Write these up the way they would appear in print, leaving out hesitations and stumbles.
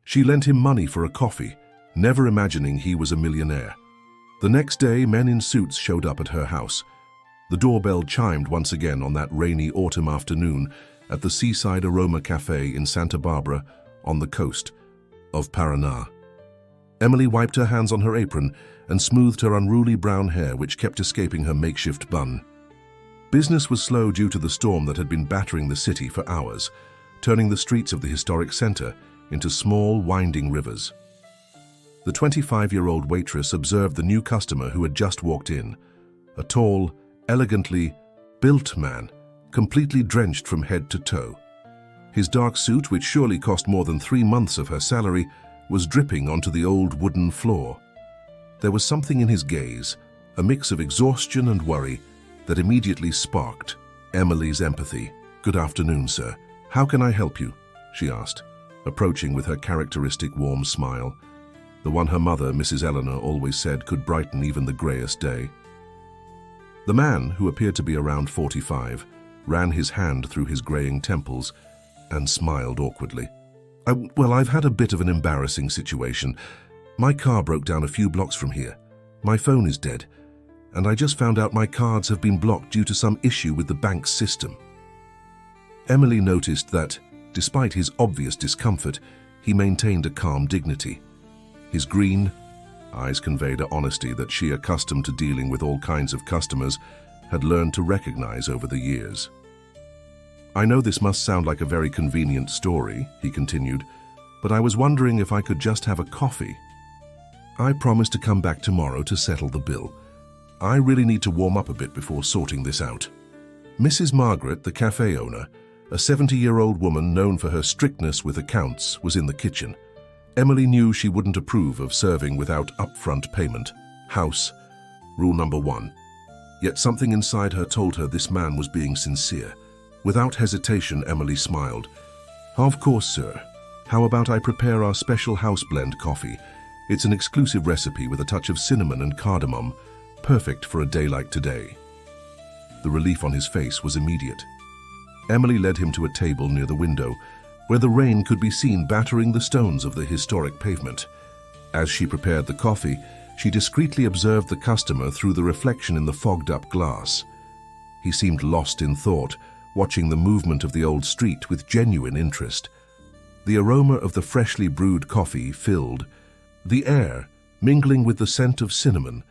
She lent him money for a coffee, never imagining he was a millionaire. The next day, men in suits showed up at her house. The doorbell chimed once again on that rainy autumn afternoon at the Seaside Aroma Cafe in Santa Barbara on the coast of Paraná. Emily wiped her hands on her apron and smoothed her unruly brown hair, which kept escaping her makeshift bun. Business was slow due to the storm that had been battering the city for hours, turning the streets of the historic center into small, winding rivers. The 25-year-old waitress observed the new customer who had just walked in, a tall, elegantly built man, completely drenched from head to toe. His dark suit, which surely cost more than 3 months of her salary, was dripping onto the old wooden floor. There was something in his gaze, a mix of exhaustion and worry, that immediately sparked Emily's empathy. "Good afternoon, sir. How can I help you?" she asked, approaching with her characteristic warm smile, the one her mother, Mrs. Eleanor, always said could brighten even the greyest day. The man, who appeared to be around 45, ran his hand through his greying temples and smiled awkwardly. Well, I've had a bit of an embarrassing situation. My car broke down a few blocks from here. My phone is dead, and I just found out my cards have been blocked due to some issue with the bank's system." Emily noticed that, despite his obvious discomfort, he maintained a calm dignity. His green eyes conveyed an honesty that she, accustomed to dealing with all kinds of customers, had learned to recognize over the years. "I know this must sound like a very convenient story," he continued, "but I was wondering if I could just have a coffee. I promise to come back tomorrow to settle the bill. I really need to warm up a bit before sorting this out." Mrs. Margaret, the cafe owner, a 70-year-old woman known for her strictness with accounts, was in the kitchen. Emily knew she wouldn't approve of serving without upfront payment. House rule number 1. Yet something inside her told her this man was being sincere. Without hesitation, Emily smiled. "Of course, sir. How about I prepare our special house blend coffee? It's an exclusive recipe with a touch of cinnamon and cardamom, perfect for a day like today." The relief on his face was immediate. Emily led him to a table near the window, where the rain could be seen battering the stones of the historic pavement. As she prepared the coffee, she discreetly observed the customer through the reflection in the fogged-up glass. He seemed lost in thought, watching the movement of the old street with genuine interest. The aroma of the freshly brewed coffee filled the air, mingling with the scent of cinnamon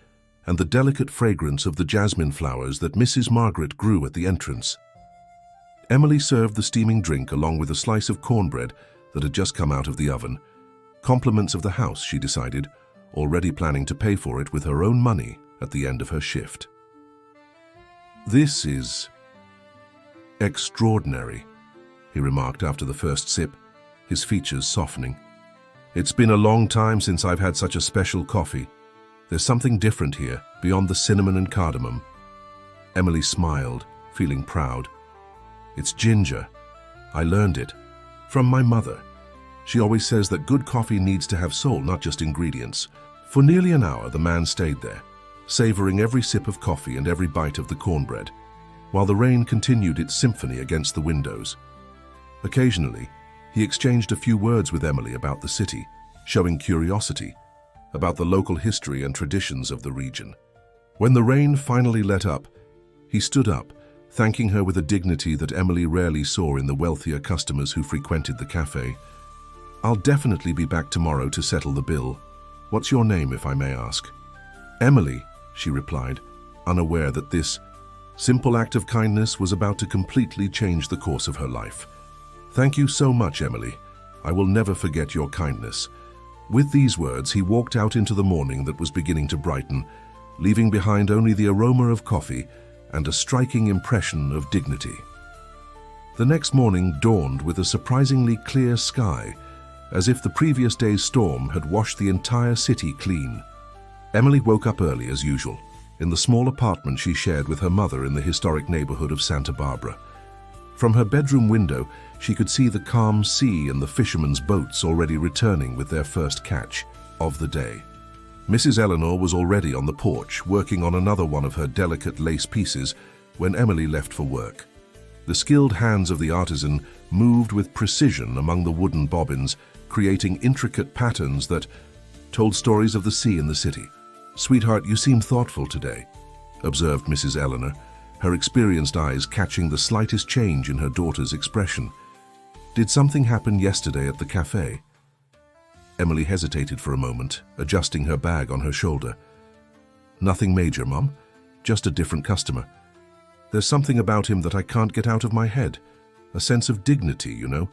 and the delicate fragrance of the jasmine flowers that Mrs. Margaret grew at the entrance. Emily served the steaming drink along with a slice of cornbread that had just come out of the oven. Compliments of the house, she decided, already planning to pay for it with her own money at the end of her shift. "This is extraordinary," he remarked after the first sip, his features softening. "It's been a long time since I've had such a special coffee. There's something different here, beyond the cinnamon and cardamom." Emily smiled, feeling proud. "It's ginger. I learned it from my mother. She always says that good coffee needs to have soul, not just ingredients." For nearly an hour, the man stayed there, savoring every sip of coffee and every bite of the cornbread, while the rain continued its symphony against the windows. Occasionally, he exchanged a few words with Emily about the city, showing curiosity about the local history and traditions of the region. When the rain finally let up, he stood up, thanking her with a dignity that Emily rarely saw in the wealthier customers who frequented the cafe. "I'll definitely be back tomorrow to settle the bill. What's your name, if I may ask?" "Emily," she replied, unaware that this simple act of kindness was about to completely change the course of her life. "Thank you so much, Emily. I will never forget your kindness." With these words, he walked out into the morning that was beginning to brighten, leaving behind only the aroma of coffee and a striking impression of dignity. The next morning dawned with a surprisingly clear sky, as if the previous day's storm had washed the entire city clean. Emily woke up early as usual, in the small apartment she shared with her mother in the historic neighborhood of Santa Barbara. From her bedroom window, she could see the calm sea and the fishermen's boats already returning with their first catch of the day. Mrs. Eleanor was already on the porch, working on another one of her delicate lace pieces when Emily left for work. The skilled hands of the artisan moved with precision among the wooden bobbins, creating intricate patterns that told stories of the sea and the city. "Sweetheart, you seem thoughtful today," observed Mrs. Eleanor, her experienced eyes catching the slightest change in her daughter's expression. "Did something happen yesterday at the cafe?" Emily hesitated for a moment, adjusting her bag on her shoulder. "Nothing major, Mum. Just a different customer. There's something about him that I can't get out of my head. A sense of dignity, you know,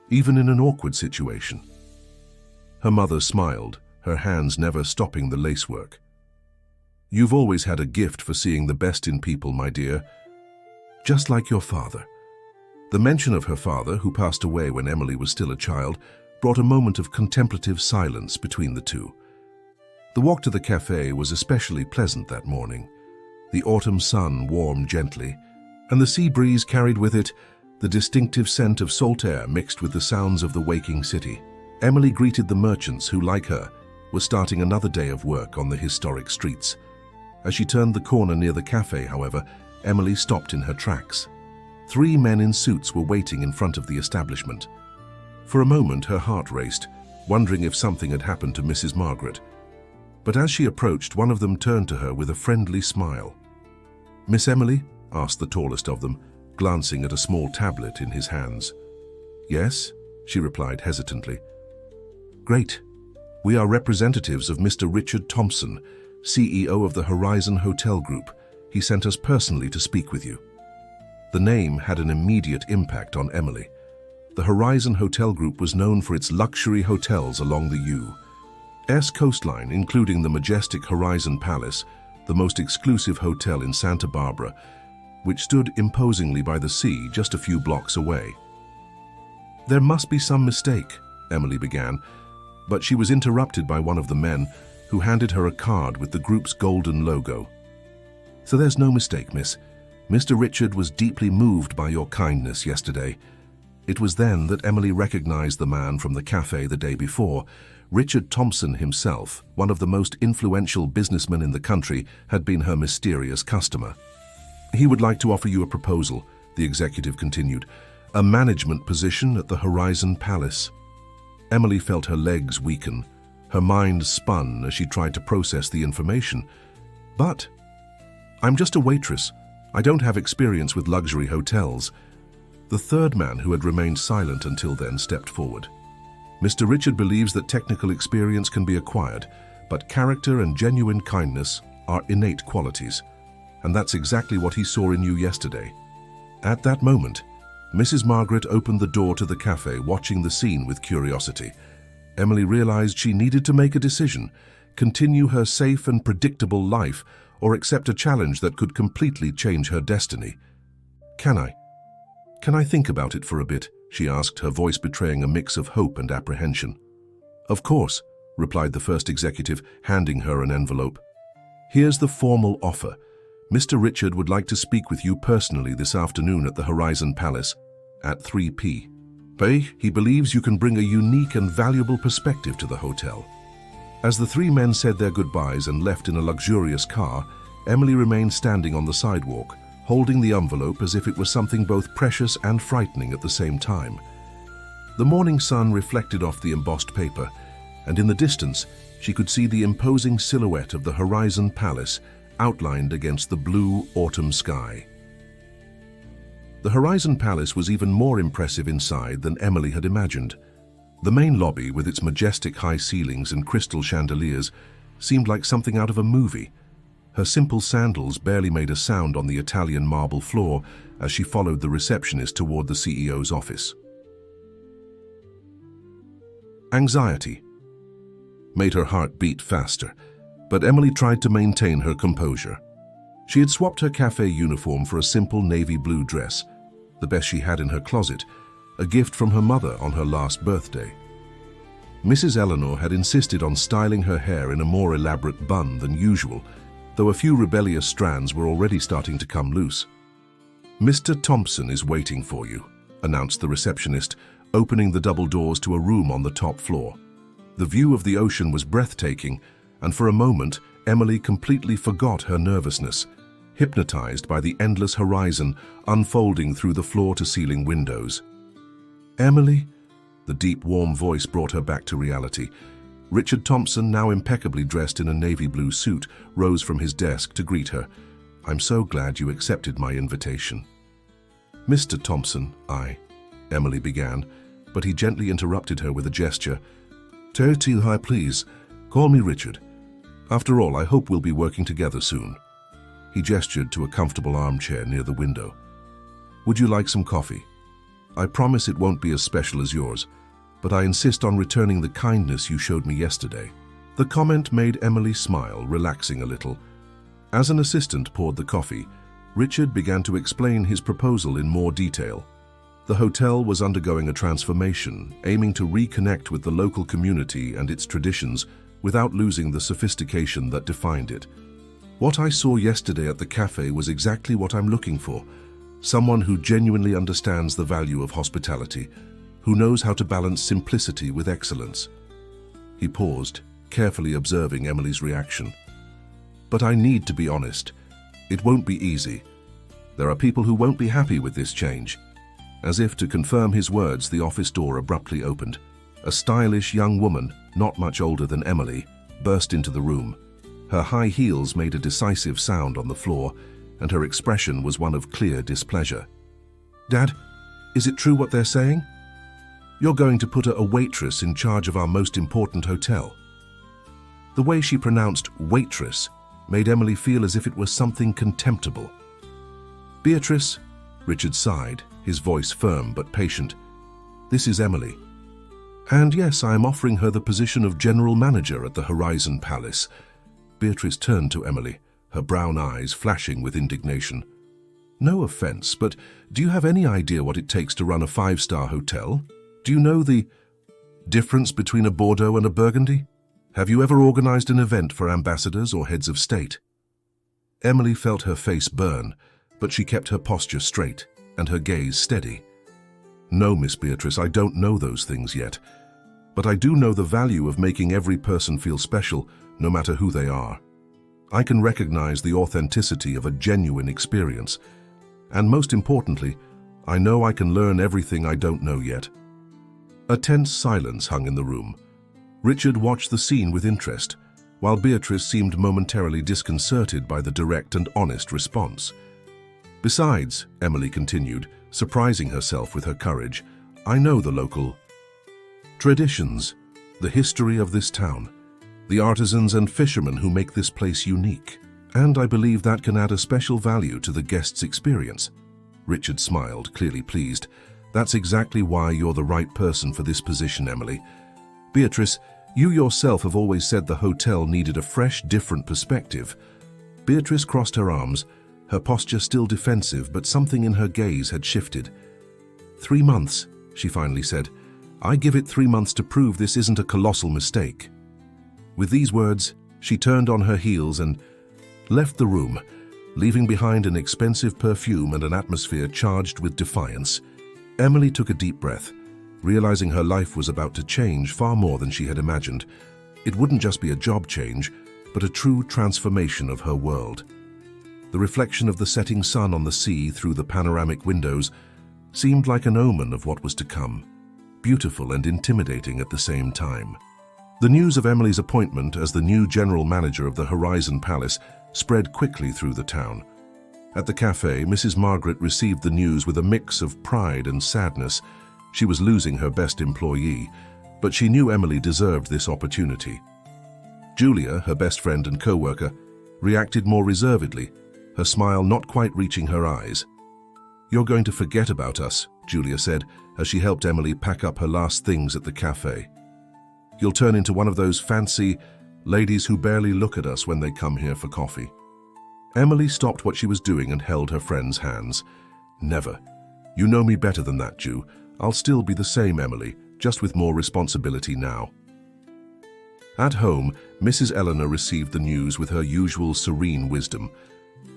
even in an awkward situation." Her mother smiled, her hands never stopping the lacework. "You've always had a gift for seeing the best in people, my dear. Just like your father." The mention of her father, who passed away when Emily was still a child, brought a moment of contemplative silence between the two. The walk to the cafe was especially pleasant that morning. The autumn sun warmed gently, and the sea breeze carried with it the distinctive scent of salt air mixed with the sounds of the waking city. Emily greeted the merchants who, like her, were starting another day of work on the historic streets. As she turned the corner near the cafe, however, Emily stopped in her tracks. 3 men in suits were waiting in front of the establishment. For a moment, her heart raced, wondering if something had happened to Mrs. Margaret. But as she approached, one of them turned to her with a friendly smile. "Miss Emily?" asked the tallest of them, glancing at a small tablet in his hands. "Yes," she replied hesitantly. "Great. We are representatives of Mr. Richard Thompson, CEO of the Horizon Hotel Group. He sent us personally to speak with you." The name had an immediate impact on Emily. The Horizon Hotel Group was known for its luxury hotels along the U.S. coastline, including the majestic Horizon Palace, the most exclusive hotel in Santa Barbara, which stood imposingly by the sea just a few blocks away. "There must be some mistake," Emily began, but she was interrupted by one of the men, who handed her a card with the group's golden logo. "So there's no mistake, miss. Mr. Richard was deeply moved by your kindness yesterday." It was then that Emily recognized the man from the cafe the day before. Richard Thompson himself, one of the most influential businessmen in the country, had been her mysterious customer. "He would like to offer you a proposal," the executive continued, "a management position at the Horizon Palace." Emily felt her legs weaken. Her mind spun as she tried to process the information. "But I'm just a waitress. I don't have experience with luxury hotels." The third man, who had remained silent until then, stepped forward. "Mr. Richard believes that technical experience can be acquired, but character and genuine kindness are innate qualities. And that's exactly what he saw in you yesterday." At that moment, Mrs. Margaret opened the door to the cafe, watching the scene with curiosity. Emily realized she needed to make a decision: continue her safe and predictable life, or accept a challenge that could completely change her destiny. Can I think about it for a bit?" she asked, her voice betraying a mix of hope and apprehension. "Of course," replied the first executive, handing her an envelope. "Here's the formal offer. Mr. Richard would like to speak with you personally this afternoon at the Horizon Palace at 3 p.m. He believes you can bring a unique and valuable perspective to the hotel." As the 3 men said their goodbyes and left in a luxurious car, Emily remained standing on the sidewalk, holding the envelope as if it was something both precious and frightening at the same time. The morning sun reflected off the embossed paper, and in the distance she could see the imposing silhouette of the Horizon Palace outlined against the blue autumn sky. The Horizon Palace was even more impressive inside than Emily had imagined. The main lobby, with its majestic high ceilings and crystal chandeliers, seemed like something out of a movie. Her simple sandals barely made a sound on the Italian marble floor as she followed the receptionist toward the CEO's office. Anxiety made her heart beat faster, but Emily tried to maintain her composure. She had swapped her cafe uniform for a simple navy blue dress, the best she had in her closet, a gift from her mother on her last birthday. Mrs. Eleanor had insisted on styling her hair in a more elaborate bun than usual, though a few rebellious strands were already starting to come loose. "Mr. Thompson is waiting for you," announced the receptionist, opening the double doors to a room on the top floor. The view of the ocean was breathtaking, and for a moment Emily completely forgot her nervousness, hypnotized by the endless horizon unfolding through the floor-to-ceiling windows. "Emily, The deep, warm voice brought her back to reality. Richard Thompson, now impeccably dressed in a navy blue suit, rose from his desk to greet her. "I'm so glad you accepted my invitation." "Mr. Thompson, Emily began, but he gently interrupted her with a gesture. "Too high, please. Call me Richard. After all, I hope we'll be working together soon." He gestured to a comfortable armchair near the window. "Would you like some coffee? I promise it won't be as special as yours, but I insist on returning the kindness you showed me yesterday." The comment made Emily smile, relaxing a little. As an assistant poured the coffee, Richard began to explain his proposal in more detail. The hotel was undergoing a transformation, aiming to reconnect with the local community and its traditions without losing the sophistication that defined it. "What I saw yesterday at the cafe was exactly what I'm looking for. Someone who genuinely understands the value of hospitality, who knows how to balance simplicity with excellence." He paused, carefully observing Emily's reaction. "But I need to be honest. It won't be easy. There are people who won't be happy with this change." As if to confirm his words, the office door abruptly opened. A stylish young woman, not much older than Emily, burst into the room. Her high heels made a decisive sound on the floor, and her expression was one of clear displeasure. "Dad, is it true what they're saying? You're going to put a waitress in charge of our most important hotel?" The way she pronounced waitress made Emily feel as if it was something contemptible. "Beatrice," Richard sighed, his voice firm but patient. "This is Emily. And yes, I am offering her the position of general manager at the Horizon Palace." Beatrice turned to Emily, her brown eyes flashing with indignation. "No offense, but do you have any idea what it takes to run a five-star hotel? Do you know the difference between a Bordeaux and a Burgundy? Have you ever organized an event for ambassadors or heads of state?" Emily felt her face burn, but she kept her posture straight and her gaze steady. "No, Miss Beatrice, I don't know those things yet. But I do know the value of making every person feel special, no matter who they are. I can recognize the authenticity of a genuine experience. And most importantly, I know I can learn everything I don't know yet." A tense silence hung in the room. Richard watched the scene with interest, while Beatrice seemed momentarily disconcerted by the direct and honest response. "Besides," Emily continued, surprising herself with her courage, "I know the local traditions, the history of this town, the artisans and fishermen who make this place unique, and I believe that can add a special value to the guest's experience." Richard smiled, clearly pleased. "That's exactly why you're the right person for this position, Emily. Beatrice, you yourself have always said the hotel needed a fresh, different perspective." Beatrice crossed her arms, her posture still defensive, but something in her gaze had shifted. "3 months," she finally said. "I give it 3 months to prove this isn't a colossal mistake." With these words, she turned on her heels and left the room, leaving behind an expensive perfume and an atmosphere charged with defiance. Emily took a deep breath, realizing her life was about to change far more than she had imagined. It wouldn't just be a job change, but a true transformation of her world. The reflection of the setting sun on the sea through the panoramic windows seemed like an omen of what was to come, beautiful and intimidating at the same time. The news of Emily's appointment as the new general manager of the Horizon Palace spread quickly through the town. At the cafe, Mrs. Margaret received the news with a mix of pride and sadness. She was losing her best employee, but she knew Emily deserved this opportunity. Julia, her best friend and co-worker, reacted more reservedly, her smile not quite reaching her eyes. "You're going to forget about us," Julia said as she helped Emily pack up her last things at the cafe. "You'll turn into one of those fancy ladies who barely look at us when they come here for coffee." Emily stopped what she was doing and held her friend's hands. "Never. You know me better than that, Ju. I'll still be the same Emily, just with more responsibility now." At home, Mrs. Eleanor received the news with her usual serene wisdom.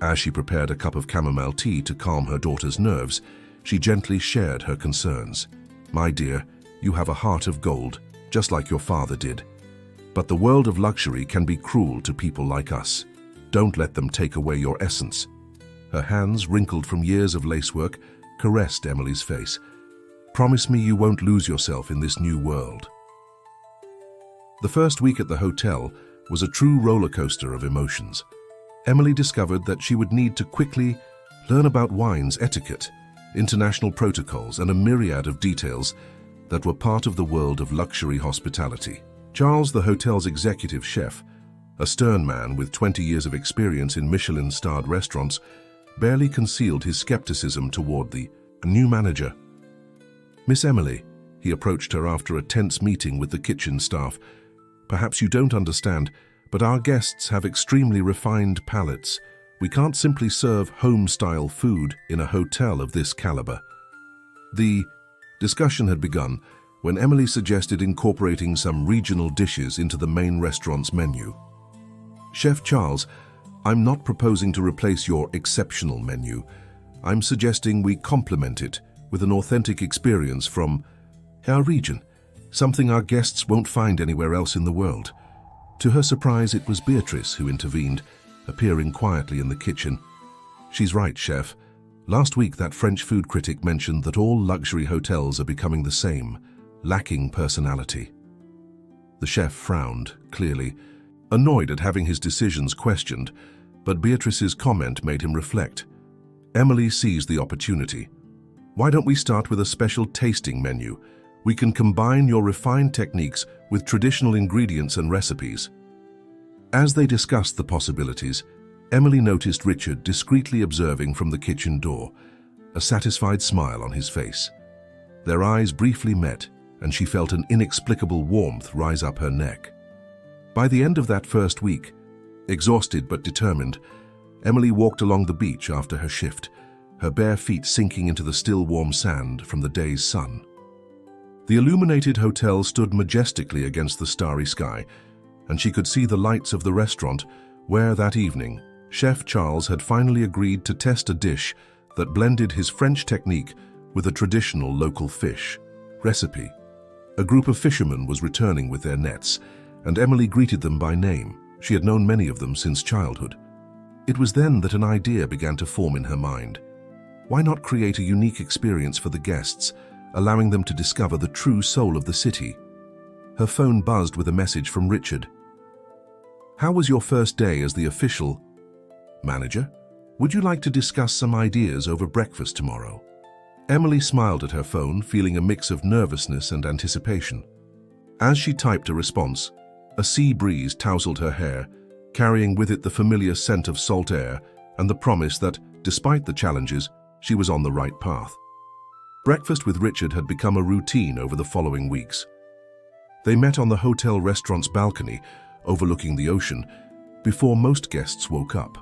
As she prepared a cup of chamomile tea to calm her daughter's nerves, she gently shared her concerns. "My dear, you have a heart of gold, just like your father did. But the world of luxury can be cruel to people like us. Don't let them take away your essence." Her hands, wrinkled from years of lacework, caressed Emily's face. Promise me you won't lose yourself in this new world." The first week at the hotel was a true roller coaster of emotions. Emily discovered that she would need to quickly learn about wine's etiquette, international protocols, and a myriad of details that were part of the world of luxury hospitality. Charles, the hotel's executive chef, a stern man with 20 years of experience in Michelin-starred restaurants, barely concealed his skepticism toward the new manager. "Miss Emily," he approached her after a tense meeting with the kitchen staff, "perhaps you don't understand, but our guests have extremely refined palates. We can't simply serve home-style food in a hotel of this caliber." The discussion had begun when Emily suggested incorporating some regional dishes into the main restaurant's menu. "Chef Charles, I'm not proposing to replace your exceptional menu. I'm suggesting we complement it with an authentic experience from our region, something our guests won't find anywhere else in the world." To her surprise, it was Beatrice who intervened, appearing quietly in the kitchen. "She's right, chef. Last week that French food critic mentioned that all luxury hotels are becoming the same, lacking personality." The chef frowned, clearly annoyed at having his decisions questioned, but Beatrice's comment made him reflect. Emily seized the opportunity. "Why don't we start with a special tasting menu? We can combine your refined techniques with traditional ingredients and recipes." As they discussed the possibilities, Emily noticed Richard discreetly observing from the kitchen door, a satisfied smile on his face. Their eyes briefly met, and she felt an inexplicable warmth rise up her neck. By the end of that first week, exhausted but determined, Emily walked along the beach after her shift, her bare feet sinking into the still warm sand from the day's sun. The illuminated hotel stood majestically against the starry sky, and she could see the lights of the restaurant where, that evening, Chef Charles had finally agreed to test a dish that blended his French technique with a traditional local fish recipe. A group of fishermen was returning with their nets, and Emily greeted them by name. She had known many of them since childhood. It was then that an idea began to form in her mind. Why not create a unique experience for the guests, allowing them to discover the true soul of the city? Her phone buzzed with a message from Richard. "How was your first day as the official manager? Would you like to discuss some ideas over breakfast tomorrow?" Emily smiled at her phone, feeling a mix of nervousness and anticipation. As she typed a response, a sea breeze tousled her hair, carrying with it the familiar scent of salt air and the promise that, despite the challenges, she was on the right path. Breakfast with Richard had become a routine over the following weeks. They met on the hotel restaurant's balcony, overlooking the ocean, before most guests woke up.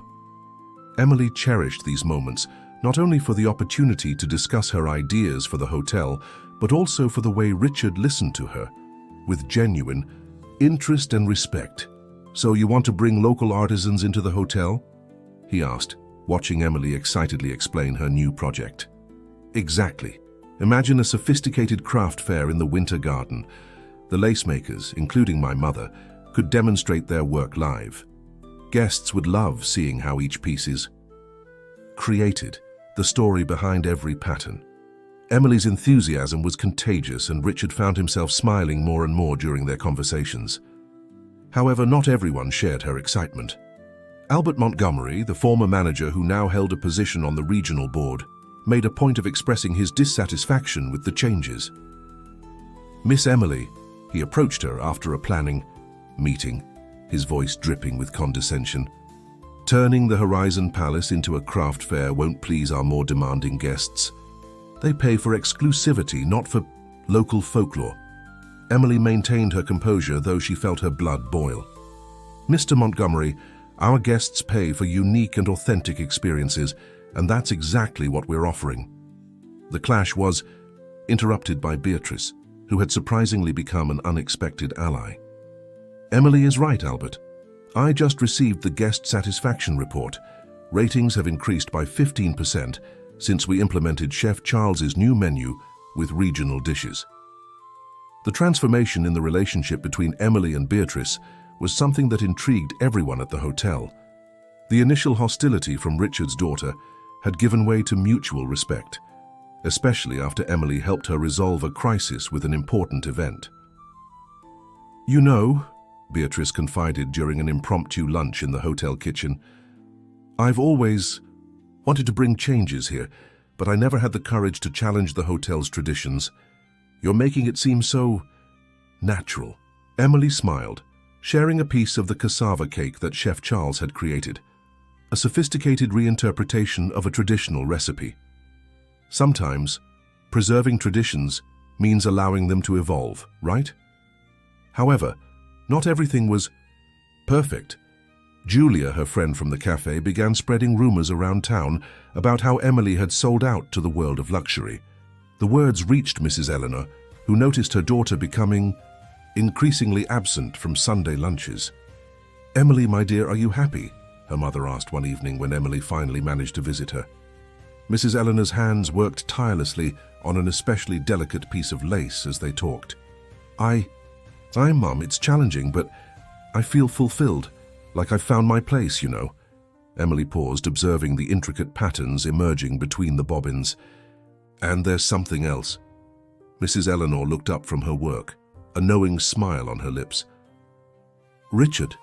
Emily cherished these moments, not only for the opportunity to discuss her ideas for the hotel, but also for the way Richard listened to her, with genuine interest and respect. "So you want to bring local artisans into the hotel?" he asked, watching Emily excitedly explain her new project. "Exactly. Imagine a sophisticated craft fair in the Winter Garden. The lacemakers, including my mother, could demonstrate their work live. Guests would love seeing how each piece is created, the story behind every pattern." Emily's enthusiasm was contagious, and Richard found himself smiling more and more during their conversations. However, not everyone shared her excitement. Albert Montgomery, the former manager who now held a position on the regional board, made a point of expressing his dissatisfaction with the changes. "Miss Emily," he approached her after a planning meeting, his voice dripping with condescension. "Turning the Horizon Palace into a craft fair won't please our more demanding guests. They pay for exclusivity, not for local folklore." Emily maintained her composure, though she felt her blood boil. "Mr. Montgomery, our guests pay for unique and authentic experiences, and that's exactly what we're offering." The clash was interrupted by Beatrice, who had surprisingly become an unexpected ally. "Emily is right, Albert. I just received the guest satisfaction report. Ratings have increased by 15% since we implemented Chef Charles's new menu with regional dishes." The transformation in the relationship between Emily and Beatrice was something that intrigued everyone at the hotel. The initial hostility from Richard's daughter had given way to mutual respect, especially after Emily helped her resolve a crisis with an important event. "You know," Beatrice confided during an impromptu lunch in the hotel kitchen, "I've always wanted to bring changes here, but I never had the courage to challenge the hotel's traditions. You're making it seem so natural." Emily smiled, sharing a piece of the cassava cake that Chef Charles had created, a sophisticated reinterpretation of a traditional recipe. Sometimes, preserving traditions means allowing them to evolve, right? However, not everything was perfect. Julia, her friend from the cafe, began spreading rumors around town about how Emily had sold out to the world of luxury. The words reached Mrs. Eleanor, who noticed her daughter becoming increasingly absent from Sunday lunches. "Emily, my dear, are you happy?" her mother asked one evening when Emily finally managed to visit her. Mrs. Eleanor's hands worked tirelessly on an especially delicate piece of lace as they talked. I'm Mum, it's challenging, but I feel fulfilled, like I've found my place, you know." Emily paused, observing the intricate patterns emerging between the bobbins. "And there's something else." Mrs. Eleanor looked up from her work, a knowing smile on her lips. "Richard?"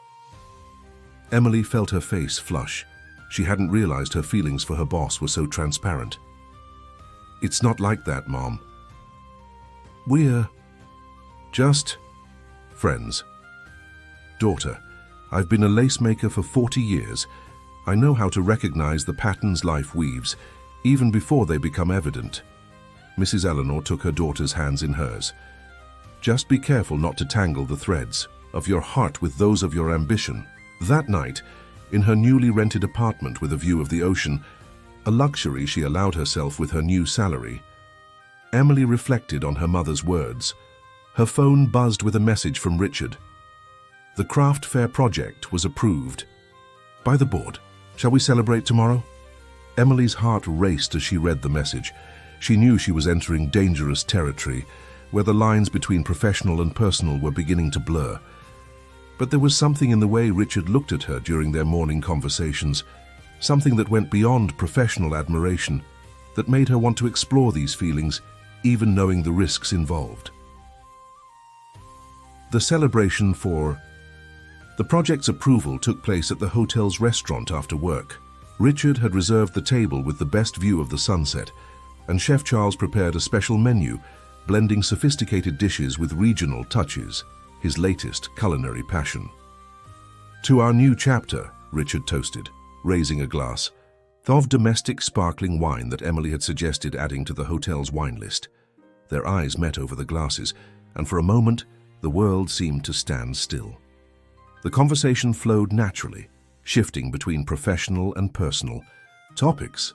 Emily felt her face flush. She hadn't realized her feelings for her boss were so transparent. "It's not like that, Mom. We're just friends." "Daughter, I've been a lace maker for 40 years. I know how to recognize the patterns life weaves, even before they become evident." Mrs. Eleanor took her daughter's hands in hers. "Just be careful not to tangle the threads of your heart with those of your ambition." That night, in her newly rented apartment with a view of the ocean, a luxury she allowed herself with her new salary, Emily reflected on her mother's words. Her phone buzzed with a message from Richard. The craft fair project was approved by the board. "Shall we celebrate tomorrow?" Emily's heart raced as she read the message. She knew she was entering dangerous territory, where the lines between professional and personal were beginning to blur. But there was something in the way Richard looked at her during their morning conversations, something that went beyond professional admiration, that made her want to explore these feelings, even knowing the risks involved. The celebration for the project's approval took place at the hotel's restaurant after work. Richard had reserved the table with the best view of the sunset, and Chef Charles prepared a special menu, blending sophisticated dishes with regional touches, his latest culinary passion. "To our new chapter," Richard toasted, raising a glass of domestic sparkling wine that Emily had suggested adding to the hotel's wine list. Their eyes met over the glasses, and for a moment, the world seemed to stand still. The conversation flowed naturally, shifting between professional and personal topics.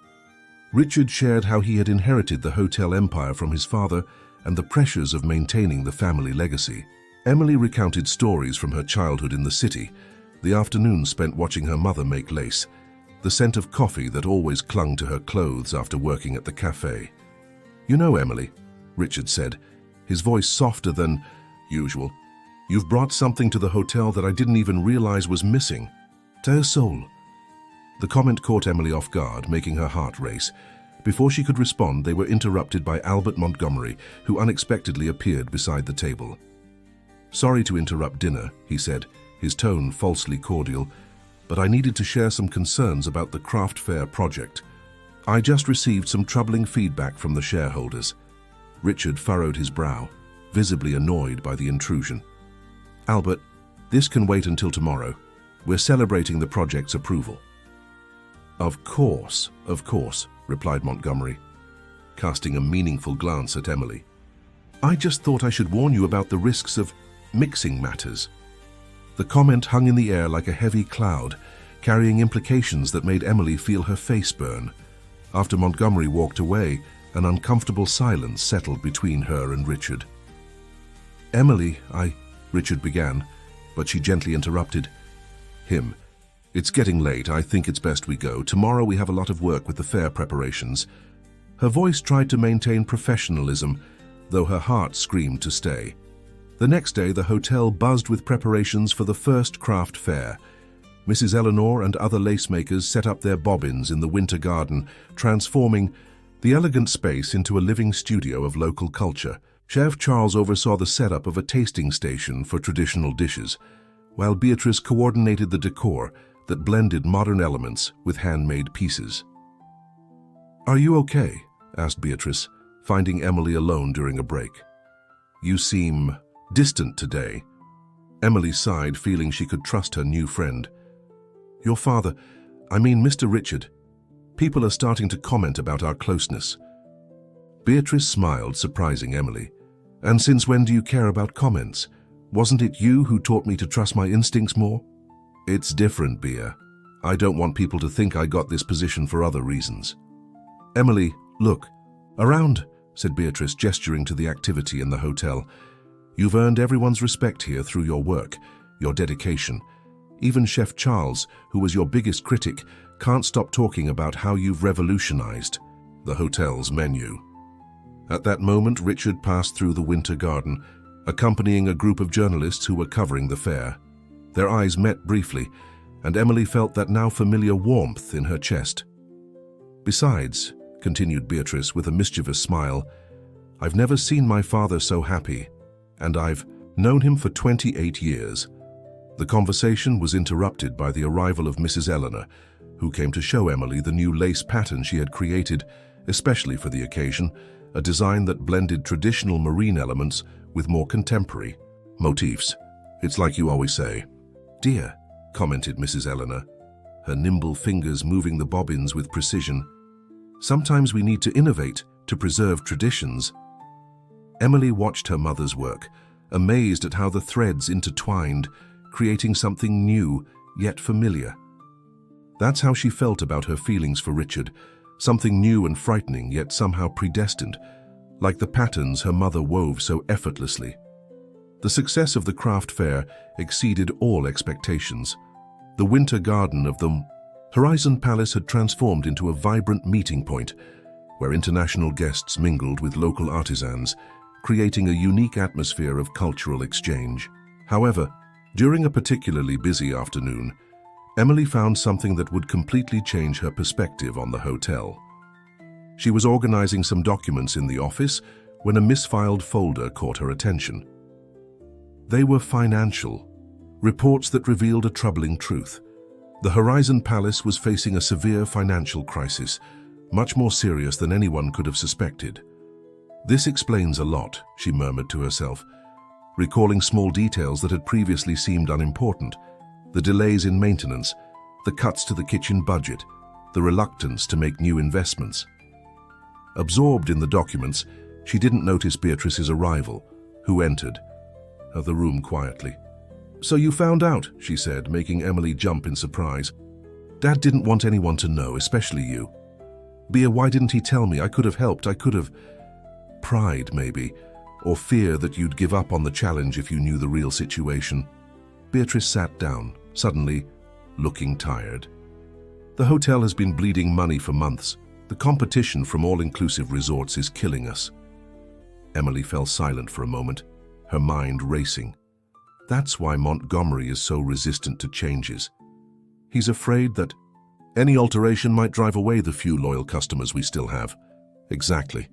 Richard shared how he had inherited the hotel empire from his father and the pressures of maintaining the family legacy. Emily recounted stories from her childhood in the city, the afternoon spent watching her mother make lace, the scent of coffee that always clung to her clothes after working at the cafe. "You know, Emily," Richard said, his voice softer than usual, "you've brought something to the hotel that I didn't even realize was missing. Te soul." The comment caught Emily off guard, making her heart race. Before she could respond, they were interrupted by Albert Montgomery, who unexpectedly appeared beside the table. "Sorry to interrupt dinner," he said, his tone falsely cordial, "but I needed to share some concerns about the craft fair project. I just received some troubling feedback from the shareholders." Richard furrowed his brow, visibly annoyed by the intrusion. "Albert, this can wait until tomorrow. We're celebrating the project's approval." Of course," replied Montgomery, casting a meaningful glance at Emily. "I just thought I should warn you about the risks of mixing matters." The comment hung in the air like a heavy cloud, carrying implications that made Emily feel her face burn. After Montgomery walked away, an uncomfortable silence settled between her and Richard. "Emily, Richard began, but she gently interrupted him. "It's getting late. I think it's best we go. Tomorrow we have a lot of work with the fair preparations." Her voice tried to maintain professionalism, though her heart screamed to stay. The next day, the hotel buzzed with preparations for the first craft fair. Mrs. Eleanor and other lace makers set up their bobbins in the winter garden, transforming the elegant space into a living studio of local culture. Chef Charles oversaw the setup of a tasting station for traditional dishes, while Beatrice coordinated the decor that blended modern elements with handmade pieces. "Are you okay?" asked Beatrice, finding Emily alone during a break. "You seem distant today." Emily sighed, feeling she could trust her new friend. "Your father, Mr. Richard. People are starting to comment about our closeness." Beatrice smiled, surprising Emily. "And since when do you care about comments? Wasn't it you who taught me to trust my instincts more?" "It's different, Bea. I don't want people to think I got this position for other reasons." "Emily, look. Around," said Beatrice, gesturing to the activity in the hotel. "You've earned everyone's respect here through your work, your dedication. Even Chef Charles, who was your biggest critic, can't stop talking about how you've revolutionized the hotel's menu." At that moment, Richard passed through the winter garden, accompanying a group of journalists who were covering the fair. Their eyes met briefly, and Emily felt that now familiar warmth in her chest. "Besides," continued Beatrice with a mischievous smile, "I've never seen my father so happy, and I've known him for 28 years. The conversation was interrupted by the arrival of Mrs. Eleanor, who came to show Emily the new lace pattern she had created, especially for the occasion, a design that blended traditional marine elements with more contemporary motifs. "It's like you always say." "Dear," commented Mrs. Eleanor, her nimble fingers moving the bobbins with precision. "Sometimes we need to innovate to preserve traditions." Emily watched her mother's work, amazed at how the threads intertwined, creating something new yet familiar. That's how she felt about her feelings for Richard, something new and frightening yet somehow predestined, like the patterns her mother wove so effortlessly. The success of the craft fair exceeded all expectations. The winter garden of the Horizon Palace had transformed into a vibrant meeting point where international guests mingled with local artisans, creating a unique atmosphere of cultural exchange. However, during a particularly busy afternoon, Emily found something that would completely change her perspective on the hotel. She was organizing some documents in the office when a misfiled folder caught her attention. They were financial reports that revealed a troubling truth. The Horizon Palace was facing a severe financial crisis, much more serious than anyone could have suspected. "This explains a lot," she murmured to herself, recalling small details that had previously seemed unimportant: the delays in maintenance, the cuts to the kitchen budget, the reluctance to make new investments. Absorbed in the documents, she didn't notice Beatrice's arrival, who entered the room quietly. "So you found out," she said, making Emily jump in surprise. "Dad didn't want anyone to know, especially you." "Bea, why didn't he tell me? I could have helped. I could have..." "Pride, maybe, or fear that you'd give up on the challenge if you knew the real situation." Beatrice sat down, suddenly looking tired. "The hotel has been bleeding money for months. The competition from all-inclusive resorts is killing us." Emily fell silent for a moment, her mind racing. That's why Montgomery is so resistant to changes. He's afraid that any alteration might drive away the few loyal customers we still have. Exactly.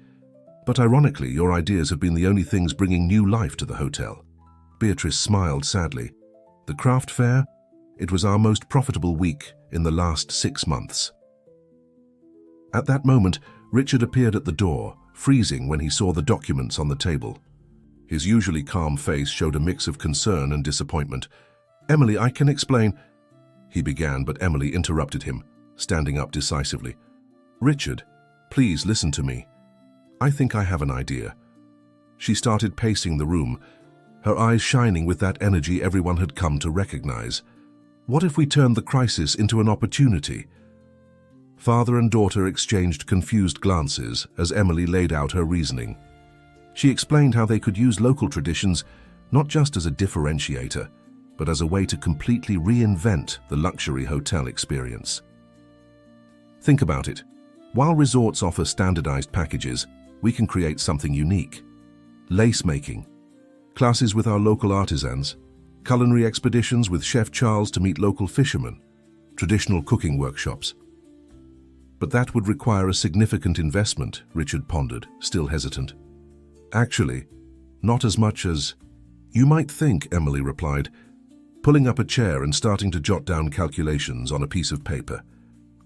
But ironically, your ideas have been the only things bringing new life to the hotel. Beatrice smiled sadly. "The craft fair? It was our most profitable week in the last 6 months." At that moment, Richard appeared at the door, freezing when he saw the documents on the table. His usually calm face showed a mix of concern and disappointment. "Emily, I can explain," he began, but Emily interrupted him, standing up decisively. "Richard, please listen to me. I think I have an idea." She started pacing the room, her eyes shining with that energy everyone had come to recognize. "What if we turned the crisis into an opportunity?" Father and daughter exchanged confused glances as Emily laid out her reasoning. She explained how they could use local traditions not just as a differentiator, but as a way to completely reinvent the luxury hotel experience. Think about it. While resorts offer standardized packages, we can create something unique. Lace making, classes with our local artisans, culinary expeditions with Chef Charles to meet local fishermen, traditional cooking workshops. But that would require a significant investment, Richard pondered, still hesitant. Actually, not as much as you might think, Emily replied, pulling up a chair and starting to jot down calculations on a piece of paper.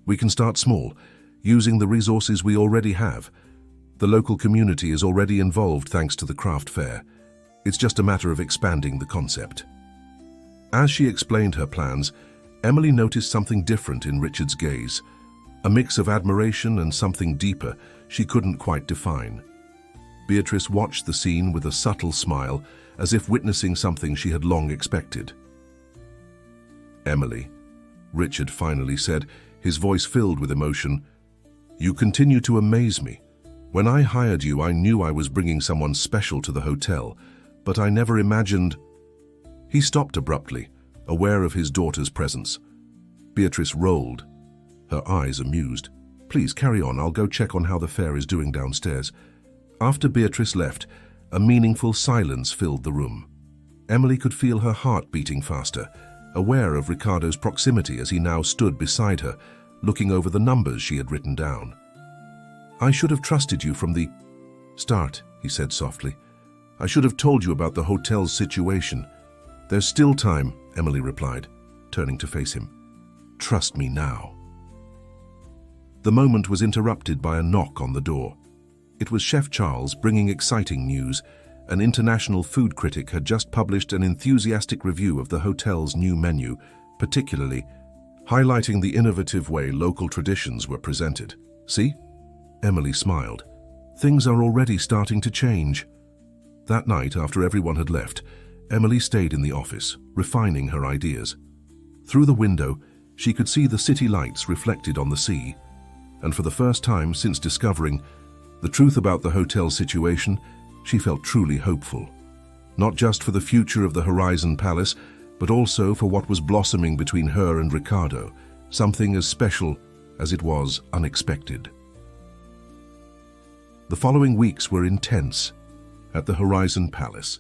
We can start small, using the resources we already have. The local community is already involved thanks to the craft fair. It's just a matter of expanding the concept. As she explained her plans, Emily noticed something different in Richard's gaze, a mix of admiration and something deeper she couldn't quite define. Beatrice watched the scene with a subtle smile, as if witnessing something she had long expected. Emily, Richard finally said, his voice filled with emotion, you continue to amaze me. When I hired you, I knew I was bringing someone special to the hotel, but I never imagined... He stopped abruptly, aware of his daughter's presence. Beatrice rolled, her eyes amused. Please carry on, I'll go check on how the fair is doing downstairs. After Beatrice left, a meaningful silence filled the room. Emily could feel her heart beating faster, aware of Ricardo's proximity as he now stood beside her, looking over the numbers she had written down. I should have trusted you from the start, he said softly. I should have told you about the hotel's situation. There's still time, Emily replied, turning to face him. Trust me now. The moment was interrupted by a knock on the door. It was Chef Charles bringing exciting news. An international food critic had just published an enthusiastic review of the hotel's new menu, particularly highlighting the innovative way local traditions were presented. See? Emily smiled. Things are already starting to change. That night, after everyone had left, Emily stayed in the office, refining her ideas. Through the window, she could see the city lights reflected on the sea, and for the first time since discovering the truth about the hotel's situation, she felt truly hopeful. Not just for the future of the Horizon Palace, but also for what was blossoming between her and Ricardo, something as special as it was unexpected. The following weeks were intense at the Horizon Palace.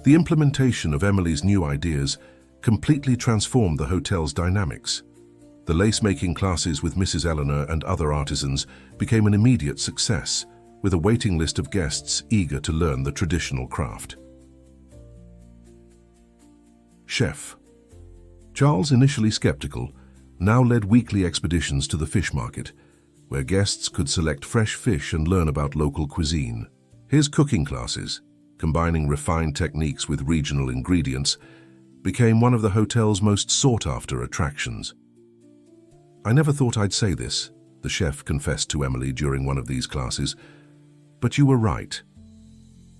The implementation of Emily's new ideas completely transformed the hotel's dynamics. The lace-making classes with Mrs. Eleanor and other artisans became an immediate success, with a waiting list of guests eager to learn the traditional craft. Chef Charles, initially skeptical, now led weekly expeditions to the fish market, where guests could select fresh fish and learn about local cuisine. His cooking classes, combining refined techniques with regional ingredients, became one of the hotel's most sought-after attractions. I never thought I'd say this, the chef confessed to Emily during one of these classes, but you were right.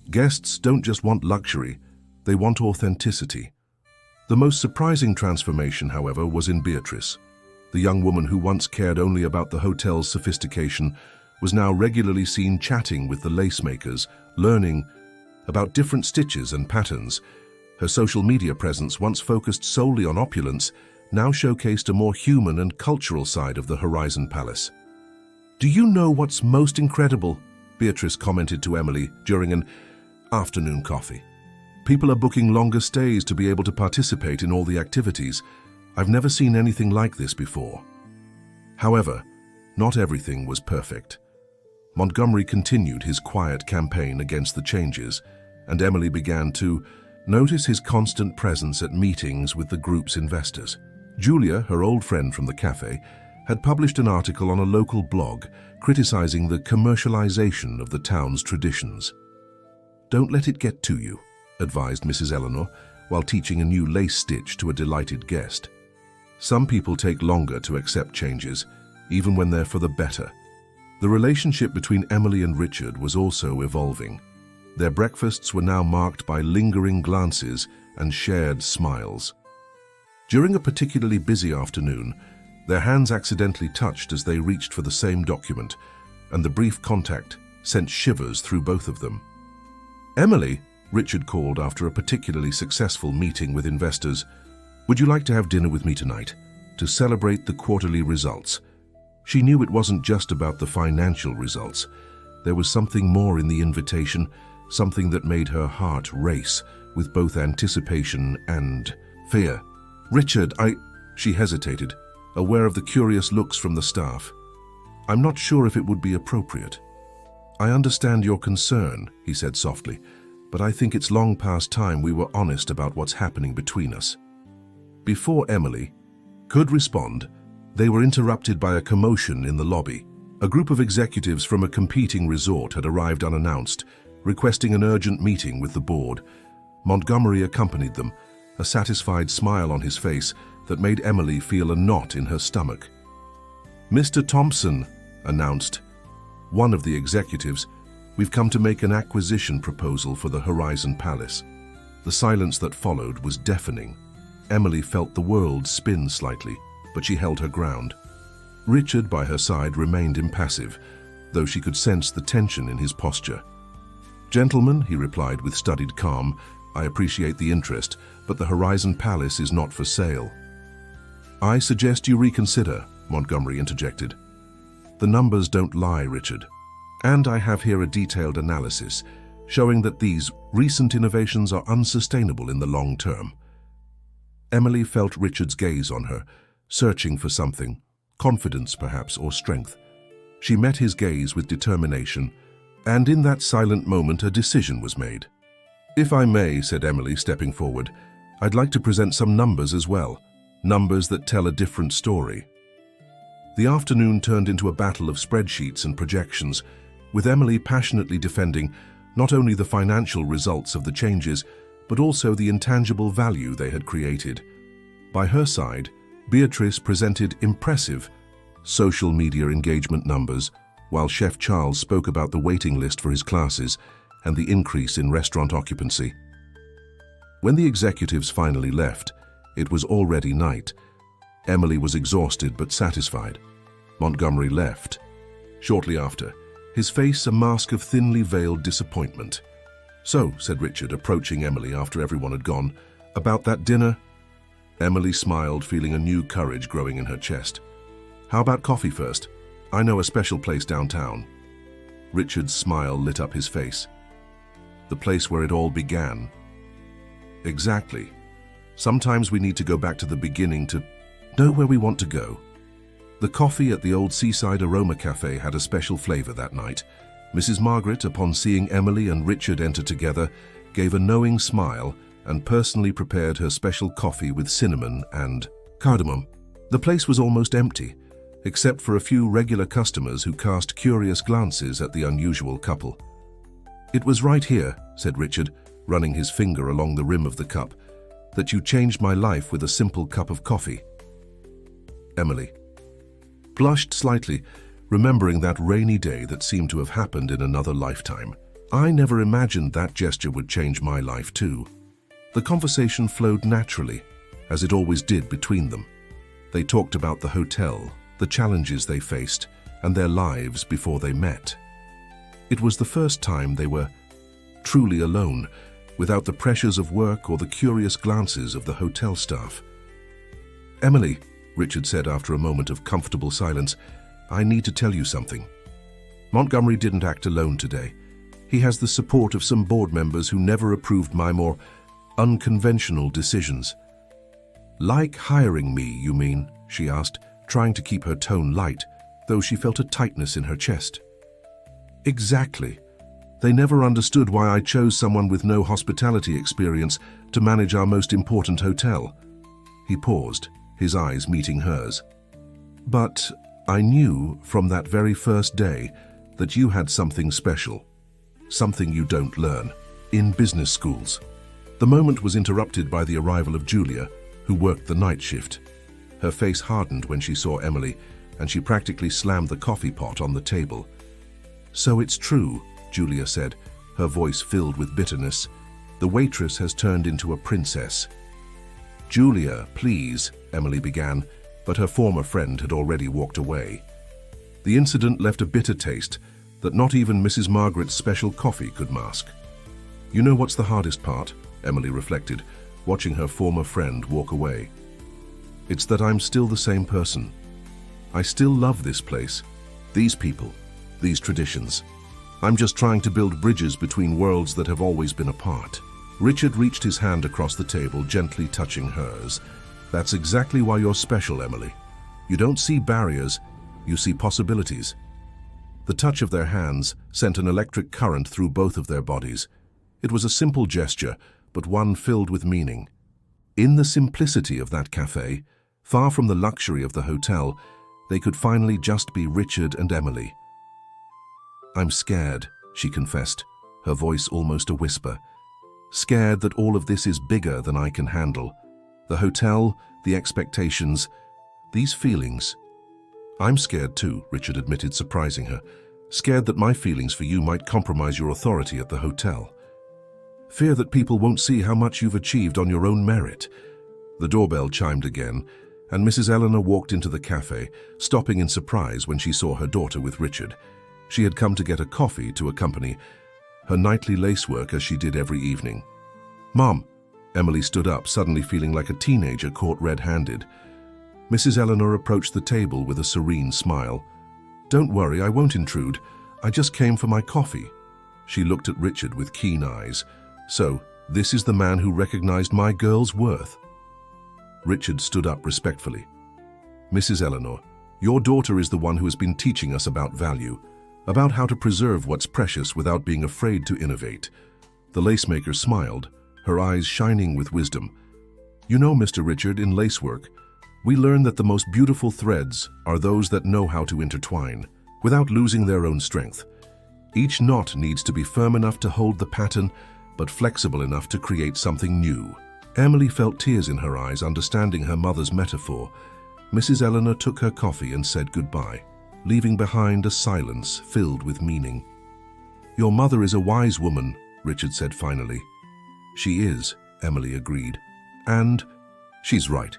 Guests don't just want luxury, they want authenticity. The most surprising transformation, however, was in Beatrice. The young woman who once cared only about the hotel's sophistication was now regularly seen chatting with the lace makers, learning about different stitches and patterns. Her social media presence, once focused solely on opulence, now showcased a more human and cultural side of the Horizon Palace. Do you know what's most incredible? Beatrice commented to Emily during an afternoon coffee. People are booking longer stays to be able to participate in all the activities. I've never seen anything like this before. However, not everything was perfect. Montgomery continued his quiet campaign against the changes, and Emily began to notice his constant presence at meetings with the group's investors. Julia, her old friend from the cafe, had published an article on a local blog criticizing the commercialization of the town's traditions. Don't let it get to you, advised Mrs. Eleanor, while teaching a new lace stitch to a delighted guest. Some people take longer to accept changes, even when they're for the better. The relationship between Emily and Richard was also evolving. Their breakfasts were now marked by lingering glances and shared smiles. During a particularly busy afternoon, their hands accidentally touched as they reached for the same document, and the brief contact sent shivers through both of them. Emily, Richard called after a particularly successful meeting with investors, would you like to have dinner with me tonight to celebrate the quarterly results? She knew it wasn't just about the financial results. There was something more in the invitation, something that made her heart race with both anticipation and fear. Richard, she hesitated, aware of the curious looks from the staff. I'm not sure if it would be appropriate. I understand your concern, he said softly, but I think it's long past time we were honest about what's happening between us. Before Emily could respond, they were interrupted by a commotion in the lobby. A group of executives from a competing resort had arrived unannounced, requesting an urgent meeting with the board. Montgomery accompanied them, a satisfied smile on his face that made Emily feel a knot in her stomach. "Mr. Thompson," announced one of the executives, "we've come to make an acquisition proposal for the Horizon Palace." The silence that followed was deafening. Emily felt the world spin slightly, but she held her ground. Richard, by her side, remained impassive, though she could sense the tension in his posture. "Gentlemen," he replied with studied calm, "I appreciate the interest, but the Horizon Palace is not for sale." "I suggest you reconsider," Montgomery interjected. "The numbers don't lie, Richard. And I have here a detailed analysis showing that these recent innovations are unsustainable in the long term." Emily felt Richard's gaze on her, searching for something, confidence perhaps, or strength. She met his gaze with determination, and in that silent moment a decision was made. "If I may," said Emily, stepping forward, "I'd like to present some numbers as well, numbers that tell a different story." The afternoon turned into a battle of spreadsheets and projections, with Emily passionately defending not only the financial results of the changes, but also the intangible value they had created. By her side, Beatrice presented impressive social media engagement numbers, while Chef Charles spoke about the waiting list for his classes and the increase in restaurant occupancy. When the executives finally left, it was already night. Emily was exhausted but satisfied. Montgomery left. Shortly after, his face a mask of thinly veiled disappointment. "So," said Richard, approaching Emily after everyone had gone, "about that dinner?" Emily smiled, feeling a new courage growing in her chest. "How about coffee first? I know a special place downtown." Richard's smile lit up his face. "The place where it all began." "Exactly. Sometimes we need to go back to the beginning to know where we want to go." The coffee at the old Seaside Aroma Cafe had a special flavor that night. Mrs. Margaret, upon seeing Emily and Richard enter together, gave a knowing smile and personally prepared her special coffee with cinnamon and cardamom. The place was almost empty, except for a few regular customers who cast curious glances at the unusual couple. "It was right here," said Richard, running his finger along the rim of the cup, "that you changed my life with a simple cup of coffee." Emily blushed slightly, remembering that rainy day that seemed to have happened in another lifetime. "I never imagined that gesture would change my life too." The conversation flowed naturally, as it always did between them. They talked about the hotel, the challenges they faced, and their lives before they met. It was the first time they were truly alone, without the pressures of work or the curious glances of the hotel staff. "Emily," Richard said after a moment of comfortable silence, "I need to tell you something. Montgomery didn't act alone today. He has the support of some board members who never approved my more unconventional decisions." "Like hiring me, you mean?" she asked, trying to keep her tone light, though she felt a tightness in her chest. "Exactly. They never understood why I chose someone with no hospitality experience to manage our most important hotel." He paused, his eyes meeting hers. "But I knew from that very first day that you had something special, something you don't learn in business schools." The moment was interrupted by the arrival of Julia, who worked the night shift. Her face hardened when she saw Emily, and she practically slammed the coffee pot on the table. "So it's true," Julia said, her voice filled with bitterness. "The waitress has turned into a princess." "Julia, please," Emily began, but her former friend had already walked away. The incident left a bitter taste that not even Mrs. Margaret's special coffee could mask. "You know what's the hardest part?" Emily reflected, watching her former friend walk away. "It's that I'm still the same person. I still love this place, these people, these traditions. I'm just trying to build bridges between worlds that have always been apart." Richard reached his hand across the table, gently touching hers. "That's exactly why you're special, Emily. You don't see barriers, you see possibilities. The touch of their hands sent an electric current through both of their bodies. It was a simple gesture, but one filled with meaning. In the simplicity of that cafe, far from the luxury of the hotel, they could finally just be Richard and Emily. "I'm scared," she confessed, her voice almost a whisper. "Scared that all of this is bigger than I can handle. The hotel, the expectations, these feelings." "I'm scared too," Richard admitted, surprising her. "Scared that my feelings for you might compromise your authority at the hotel. Fear that people won't see how much you've achieved on your own merit." The doorbell chimed again, and Mrs. Eleanor walked into the cafe, stopping in surprise when she saw her daughter with Richard. She had come to get a coffee to accompany her nightly lacework as she did every evening. "Mom," Emily stood up, suddenly feeling like a teenager caught red-handed. Mrs. Eleanor approached the table with a serene smile. "Don't worry, I won't intrude. I just came for my coffee." She looked at Richard with keen eyes. "So, this is the man who recognized my girl's worth." Richard stood up respectfully. "Mrs. Eleanor, your daughter is the one who has been teaching us about value, about how to preserve what's precious without being afraid to innovate." The lacemaker smiled, her eyes shining with wisdom. "You know, Mr. Richard, in lacework, we learn that the most beautiful threads are those that know how to intertwine, without losing their own strength. Each knot needs to be firm enough to hold the pattern, but flexible enough to create something new." Emily felt tears in her eyes, understanding her mother's metaphor. Mrs. Eleanor took her coffee and said goodbye, leaving behind a silence filled with meaning. "Your mother is a wise woman," Richard said finally. "She is," Emily agreed. "And she's right.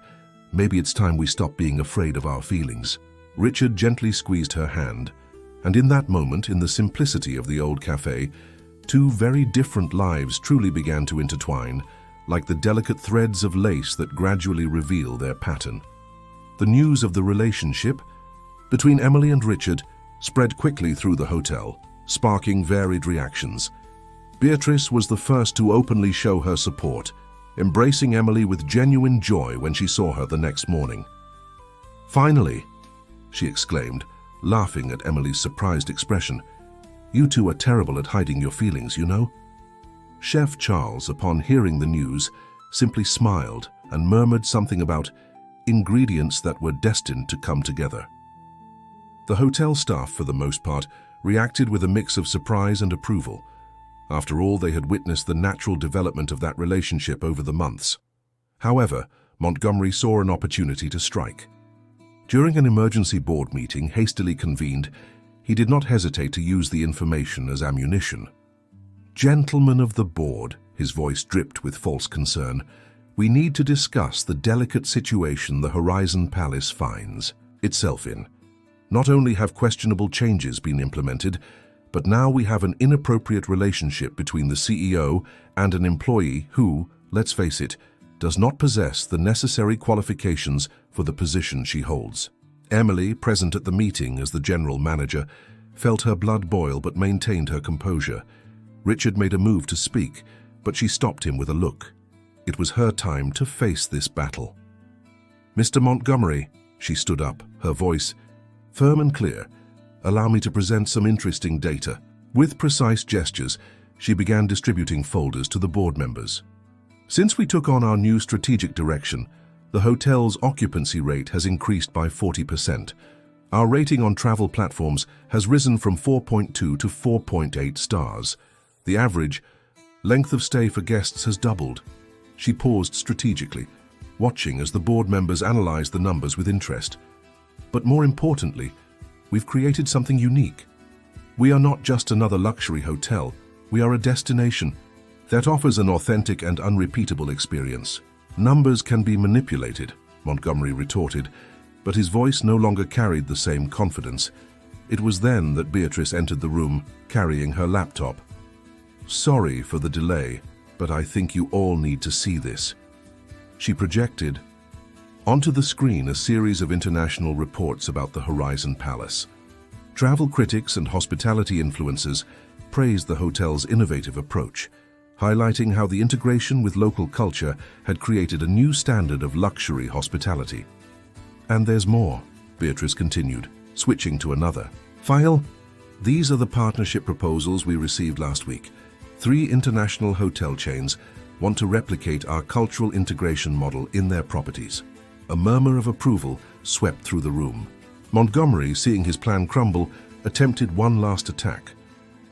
Maybe it's time we stop being afraid of our feelings." Richard gently squeezed her hand, and in that moment, in the simplicity of the old cafe, two very different lives truly began to intertwine, like the delicate threads of lace that gradually reveal their pattern. The news of the relationship between Emily and Richard spread quickly through the hotel, sparking varied reactions. Beatrice was the first to openly show her support, embracing Emily with genuine joy when she saw her the next morning. "Finally," she exclaimed, laughing at Emily's surprised expression. "You two are terrible at hiding your feelings, you know." Chef Charles, upon hearing the news, simply smiled and murmured something about ingredients that were destined to come together. The hotel staff, for the most part, reacted with a mix of surprise and approval. After all, they had witnessed the natural development of that relationship over the months. However, Montgomery saw an opportunity to strike. During an emergency board meeting hastily convened, he did not hesitate to use the information as ammunition. "Gentlemen of the board," his voice dripped with false concern, "we need to discuss the delicate situation the Horizon Palace finds itself in. Not only have questionable changes been implemented, but now we have an inappropriate relationship between the CEO and an employee who, let's face it, does not possess the necessary qualifications for the position she holds." Emily, present at the meeting as the general manager, felt her blood boil but maintained her composure. Richard made a move to speak, but she stopped him with a look. It was her time to face this battle. "Mr. Montgomery," she stood up, her voice firm and clear, "allow me to present some interesting data." With precise gestures, she began distributing folders to the board members. "Since we took on our new strategic direction, the hotel's occupancy rate has increased by 40%. Our rating on travel platforms has risen from 4.2 to 4.8 stars. The average length of stay for guests has doubled." She paused strategically, watching as the board members analyzed the numbers with interest. "But more importantly, we've created something unique. We are not just another luxury hotel, we are a destination that offers an authentic and unrepeatable experience." "Numbers can be manipulated," Montgomery retorted, but his voice no longer carried the same confidence. It was then that Beatrice entered the room, carrying her laptop. "Sorry for the delay, but I think you all need to see this." She projected onto the screen a series of international reports about the Horizon Palace. Travel critics and hospitality influencers praised the hotel's innovative approach, highlighting how the integration with local culture had created a new standard of luxury hospitality. "And there's more," Beatrice continued, switching to another file. These are the partnership proposals we received last week. 3 international hotel chains want to replicate our cultural integration model in their properties. A murmur of approval swept through the room. Montgomery, seeing his plan crumble, attempted one last attack.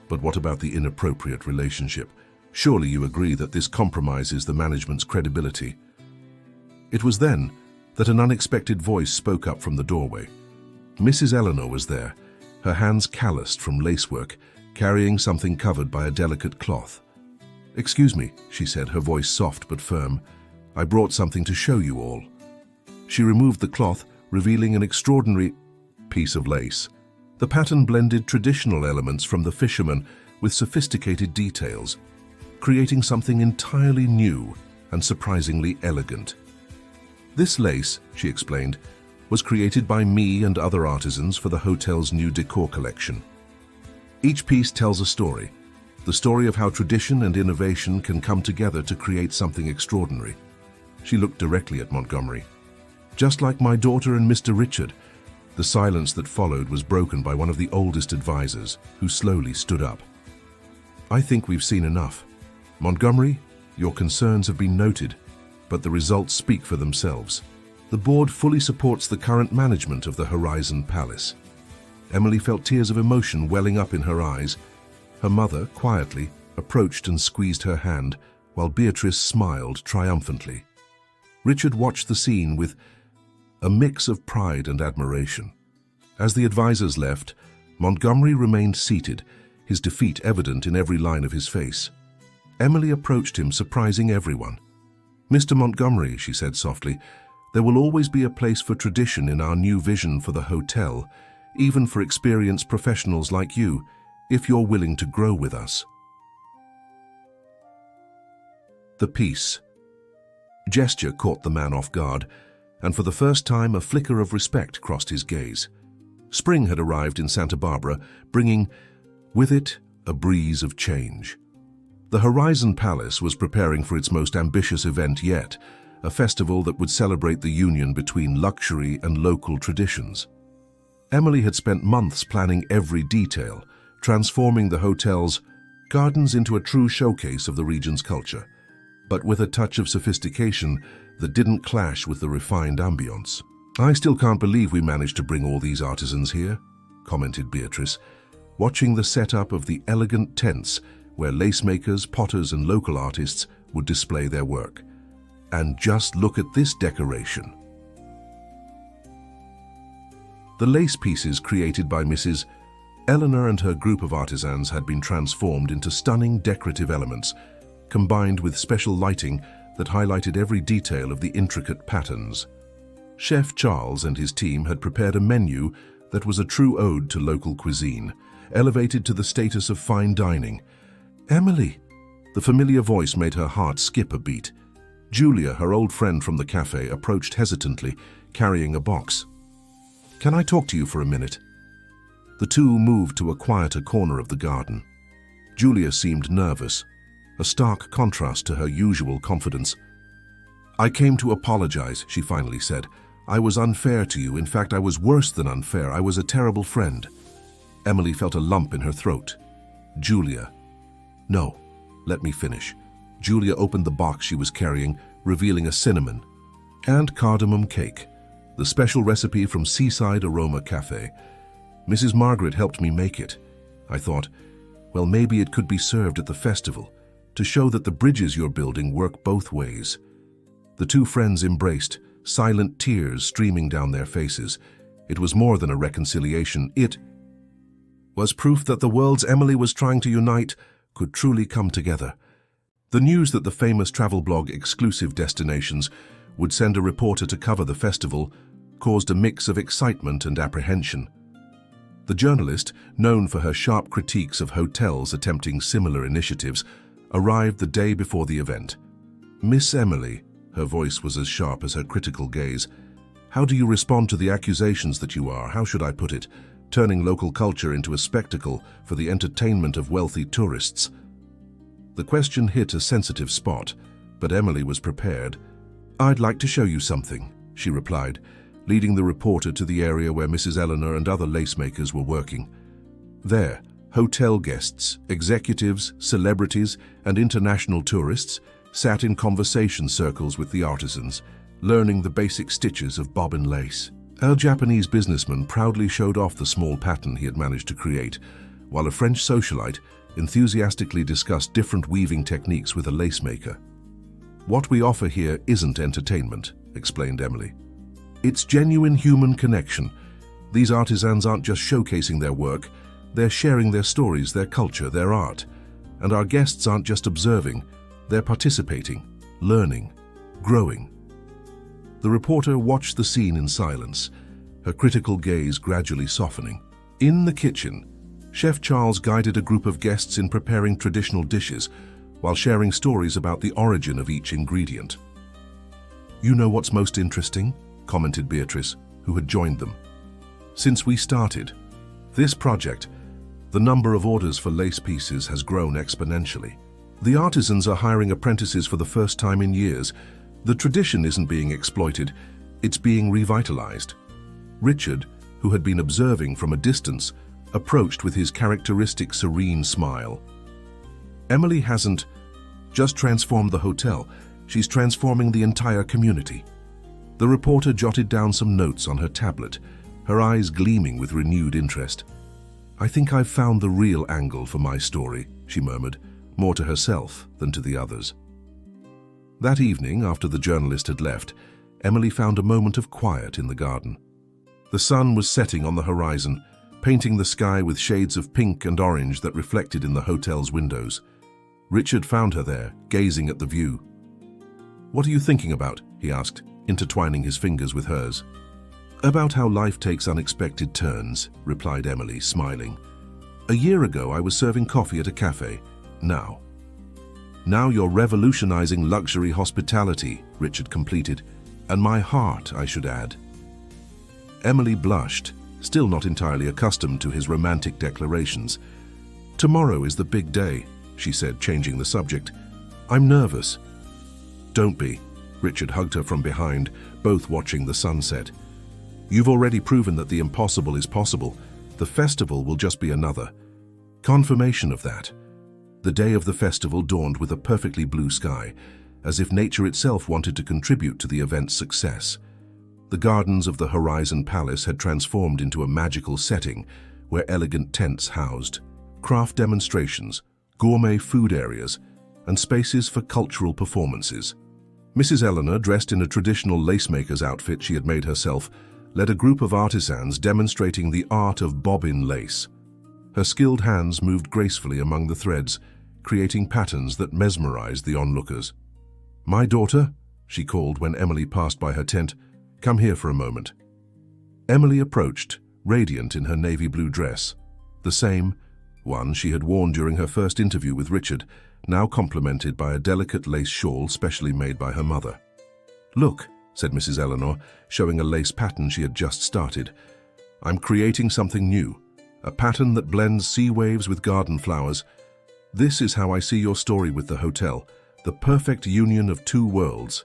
But what about the inappropriate relationship? Surely you agree that this compromises the management's credibility. It was then that an unexpected voice spoke up from the doorway. Mrs. Eleanor was there, her hands calloused from lacework, carrying something covered by a delicate cloth. "Excuse me," she said, her voice soft but firm. "I brought something to show you all." She removed the cloth, revealing an extraordinary piece of lace. The pattern blended traditional elements from the fisherman with sophisticated details, creating something entirely new and surprisingly elegant. "This lace," she explained, "was created by me and other artisans for the hotel's new decor collection. Each piece tells a story, the story of how tradition and innovation can come together to create something extraordinary." She looked directly at Montgomery. "Just like my daughter and Mr. Richard." The silence that followed was broken by one of the oldest advisors, who slowly stood up. "I think we've seen enough. Montgomery, your concerns have been noted, but the results speak for themselves. The board fully supports the current management of the Horizon Palace." Emily felt tears of emotion welling up in her eyes. Her mother, quietly, approached and squeezed her hand, while Beatrice smiled triumphantly. Richard watched the scene with a mix of pride and admiration. As the advisors left, Montgomery remained seated, his defeat evident in every line of his face. Emily approached him, surprising everyone. "Mr. Montgomery," she said softly, "there will always be a place for tradition in our new vision for the hotel, even for experienced professionals like you, if you're willing to grow with us." The peace gesture caught the man off guard, and for the first time a flicker of respect crossed his gaze. Spring had arrived in Santa Barbara, bringing with it a breeze of change. The Horizon Palace was preparing for its most ambitious event yet, a festival that would celebrate the union between luxury and local traditions. Emily had spent months planning every detail, transforming the hotel's gardens into a true showcase of the region's culture, but with a touch of sophistication that didn't clash with the refined ambience. "I still can't believe we managed to bring all these artisans here," commented Beatrice, watching the setup of the elegant tents where lacemakers, potters, and local artists would display their work. "And just look at this decoration." The lace pieces created by Mrs. Eleanor and her group of artisans had been transformed into stunning decorative elements, combined with special lighting that highlighted every detail of the intricate patterns. Chef Charles and his team had prepared a menu that was a true ode to local cuisine, elevated to the status of fine dining. "Emily!" The familiar voice made her heart skip a beat. Julia, her old friend from the cafe, approached hesitantly, carrying a box. "Can I talk to you for a minute?" The two moved to a quieter corner of the garden. Julia seemed nervous, a stark contrast to her usual confidence. "I came to apologize," she finally said. "I was unfair to you. In fact, I was worse than unfair. I was a terrible friend." Emily felt a lump in her throat. "Julia." "No, let me finish." Julia opened the box she was carrying, revealing a cinnamon and cardamom cake, the special recipe from Seaside Aroma Cafe. "Mrs. Margaret helped me make it. I thought, well, maybe it could be served at the festival, to show that the bridges you're building work both ways." The two friends embraced, silent tears streaming down their faces. It was more than a reconciliation. It was proof that the worlds Emily was trying to unite could truly come together. The news that the famous travel blog Exclusive Destinations would send a reporter to cover the festival caused a mix of excitement and apprehension. The journalist, known for her sharp critiques of hotels attempting similar initiatives, arrived the day before the event. "Miss Emily," her voice was as sharp as her critical gaze, "how do you respond to the accusations that you are, how should I put it, turning local culture into a spectacle for the entertainment of wealthy tourists?" The question hit a sensitive spot, but Emily was prepared. "I'd like to show you something," she replied, leading the reporter to the area where Mrs. Eleanor and other lacemakers were working. There, hotel guests, executives, celebrities, and international tourists sat in conversation circles with the artisans, learning the basic stitches of bobbin lace. A Japanese businessman proudly showed off the small pattern he had managed to create, while a French socialite enthusiastically discussed different weaving techniques with a lacemaker. "What we offer here isn't entertainment," explained Emily. "It's genuine human connection. These artisans aren't just showcasing their work, they're sharing their stories, their culture, their art. And our guests aren't just observing, they're participating, learning, growing." The reporter watched the scene in silence, her critical gaze gradually softening. In the kitchen, Chef Charles guided a group of guests in preparing traditional dishes while sharing stories about the origin of each ingredient. "You know what's most interesting?" commented Beatrice, who had joined them. "Since we started this project, the number of orders for lace pieces has grown exponentially. The artisans are hiring apprentices for the first time in years. The tradition isn't being exploited, it's being revitalized." Richard, who had been observing from a distance, approached with his characteristic serene smile. "Emily hasn't just transformed the hotel, she's transforming the entire community." The reporter jotted down some notes on her tablet, her eyes gleaming with renewed interest. "I think I've found the real angle for my story," she murmured, more to herself than to the others. That evening, after the journalist had left, Emily found a moment of quiet in the garden. The sun was setting on the horizon, painting the sky with shades of pink and orange that reflected in the hotel's windows. Richard found her there, gazing at the view. "What are you thinking about?" he asked, intertwining his fingers with hers. "About how life takes unexpected turns," replied Emily, smiling. "A year ago, I was serving coffee at a cafe. Now you're revolutionizing luxury hospitality," Richard completed. "And my heart, I should add." Emily blushed, still not entirely accustomed to his romantic declarations. "Tomorrow is the big day," she said, changing the subject. "I'm nervous." "Don't be." Richard hugged her from behind, both watching the sunset. "You've already proven that the impossible is possible. The festival will just be another confirmation of that." The day of the festival dawned with a perfectly blue sky, as if nature itself wanted to contribute to the event's success. The gardens of the Horizon Palace had transformed into a magical setting where elegant tents housed craft demonstrations, gourmet food areas, and spaces for cultural performances. Mrs. Eleanor, dressed in a traditional lacemaker's outfit she had made herself, led a group of artisans demonstrating the art of bobbin lace. Her skilled hands moved gracefully among the threads, creating patterns that mesmerized the onlookers. "My daughter," she called when Emily passed by her tent, "come here for a moment." Emily approached, radiant in her navy blue dress, the same one she had worn during her first interview with Richard, now complemented by a delicate lace shawl specially made by her mother. "Look," said Mrs. Eleanor, showing a lace pattern she had just started. "I'm creating something new, a pattern that blends sea waves with garden flowers. This is how I see your story with the hotel, the perfect union of two worlds."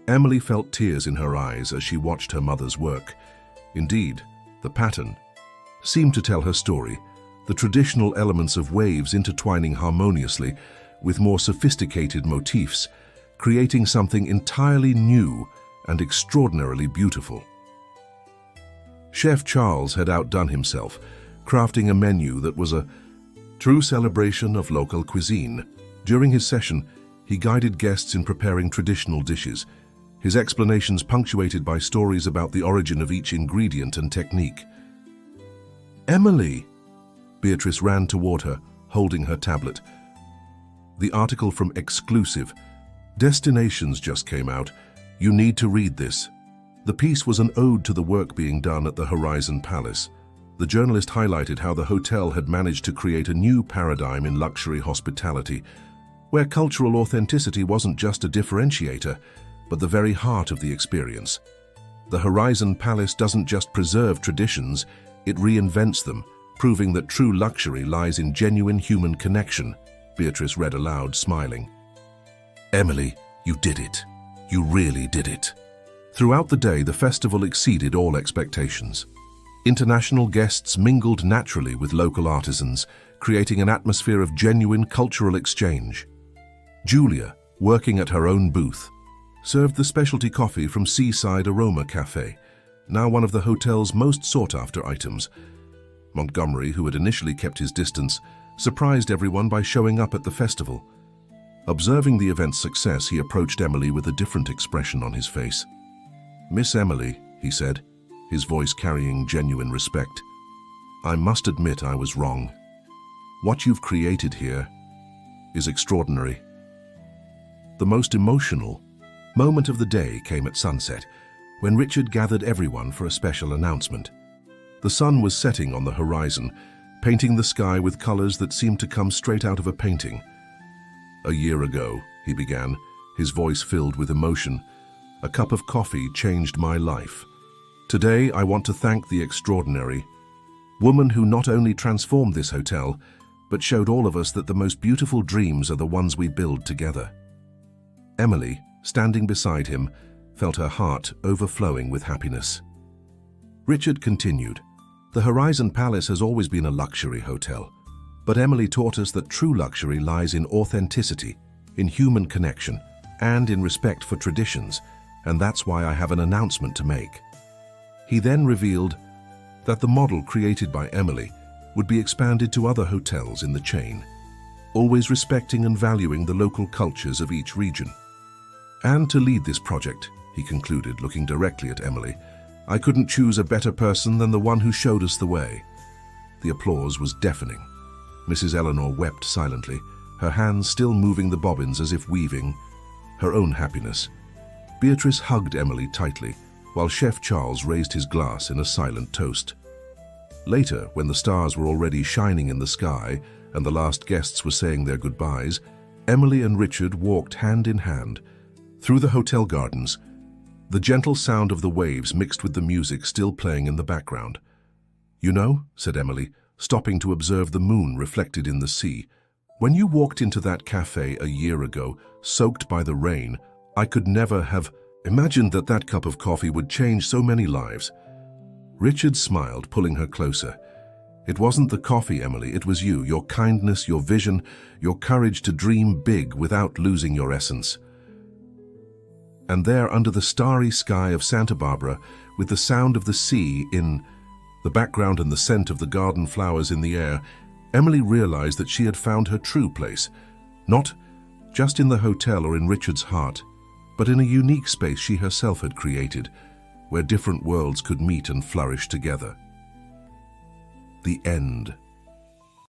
Emily felt tears in her eyes as she watched her mother's work. Indeed, the pattern seemed to tell her story, the traditional elements of waves intertwining harmoniously with more sophisticated motifs, creating something entirely new and extraordinarily beautiful. Chef Charles had outdone himself, crafting a menu that was a true celebration of local cuisine. During his session, he guided guests in preparing traditional dishes, his explanations punctuated by stories about the origin of each ingredient and technique. "Emily!" Beatrice ran toward her, holding her tablet. "The article from Exclusive Destinations just came out. You need to read this." The piece was an ode to the work being done at the Horizon Palace. The journalist highlighted how the hotel had managed to create a new paradigm in luxury hospitality, where cultural authenticity wasn't just a differentiator, but the very heart of the experience. The Horizon Palace doesn't just preserve traditions, it reinvents them, proving that true luxury lies in genuine human connection, Beatrice read aloud, smiling. "Emily, you did it. You really did it. Throughout the day, the festival exceeded all expectations. International guests mingled naturally with local artisans, creating an atmosphere of genuine cultural exchange. Julia, working at her own booth, served the specialty coffee from Seaside Aroma Cafe, now one of the hotel's most sought-after items. Montgomery, who had initially kept his distance, surprised everyone by showing up at the festival. Observing the event's success, he approached Emily with a different expression on his face. "Miss Emily," he said, his voice carrying genuine respect, "I must admit I was wrong. What you've created here is extraordinary." The most emotional moment of the day came at sunset, when Richard gathered everyone for a special announcement. The sun was setting on the horizon, painting the sky with colors that seemed to come straight out of a painting. "A year ago," he began, his voice filled with emotion, "a cup of coffee changed my life. Today, I want to thank the extraordinary woman who not only transformed this hotel, but showed all of us that the most beautiful dreams are the ones we build together." Emily, standing beside him, felt her heart overflowing with happiness. Richard continued, "The Horizon Palace has always been a luxury hotel, but Emily taught us that true luxury lies in authenticity, in human connection, and in respect for traditions, and that's why I have an announcement to make." He then revealed that the model created by Emily would be expanded to other hotels in the chain, always respecting and valuing the local cultures of each region. "And to lead this project," he concluded, looking directly at Emily, "I couldn't choose a better person than the one who showed us the way." The applause was deafening. Mrs. Eleanor wept silently, her hands still moving the bobbins as if weaving her own happiness. Beatrice hugged Emily tightly, while Chef Charles raised his glass in a silent toast. Later, when the stars were already shining in the sky and the last guests were saying their goodbyes, Emily and Richard walked hand in hand through the hotel gardens, the gentle sound of the waves mixed with the music still playing in the background. "You know," said Emily, stopping to observe the moon reflected in the sea, "when you walked into that cafe a year ago, soaked by the rain, I could never have imagined that that cup of coffee would change so many lives." Richard smiled, pulling her closer. "It wasn't the coffee, Emily, it was you, your kindness, your vision, your courage to dream big without losing your essence." And there, under the starry sky of Santa Barbara, with the sound of the sea in the background and the scent of the garden flowers in the air, Emily realized that she had found her true place, not just in the hotel or in Richard's heart, but in a unique space she herself had created, where different worlds could meet and flourish together. The end.